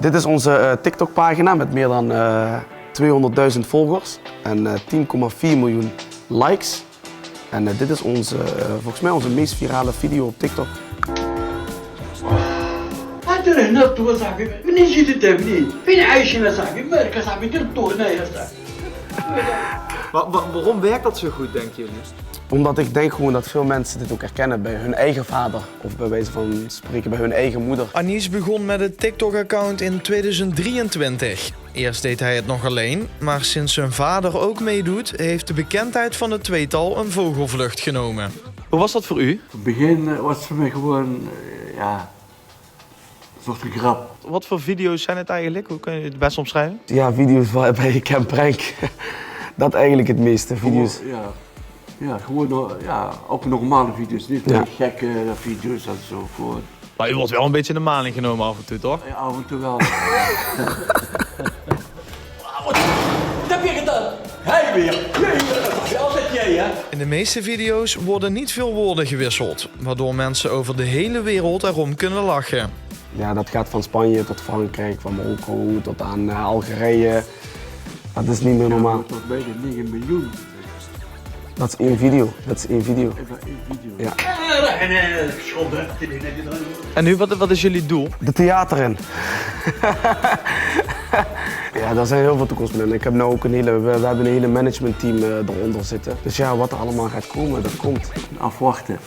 Dit is onze TikTok-pagina met meer dan 200.000 volgers en 10,4 miljoen likes. En dit is volgens mij onze meest virale video op TikTok. Waarom werkt dat zo goed, denken jullie? Omdat ik denk gewoon dat veel mensen dit ook herkennen bij hun eigen vader. Of bij wijze van spreken bij hun eigen moeder. Anies begon met het TikTok-account in 2023. Eerst deed hij het nog alleen, maar sinds zijn vader ook meedoet, heeft de bekendheid van het tweetal een vogelvlucht genomen. Hoe was dat voor u? In het begin was het voor mij gewoon, een soort grap. Wat voor video's zijn het eigenlijk? Hoe kun je het best omschrijven? Ja, video's waarbij ik hem prank. Dat eigenlijk het meeste, video's. Gewoon ook normale video's, niet gekke video's en zo. Gewoon. Maar u wordt wel een beetje in de maling genomen af en toe, toch? Ja, af en toe wel. Wat heb je gedaan? Hij weer. Dat is altijd jij, hè? In de meeste video's worden niet veel woorden gewisseld, waardoor mensen over de hele wereld erom kunnen lachen. Ja, dat gaat van Spanje tot Frankrijk, van Marokko tot aan Algerije. Dat is niet meer normaal. Tot bijna 9 miljoen. Dat is één video. Één video. Ja. En nu, wat is jullie doel? De theater in. Ja, daar zijn heel veel toekomsten in. Ik heb nu ook we hebben een hele managementteam eronder zitten. Dus ja, wat er allemaal gaat komen, dat komt. Afwachten.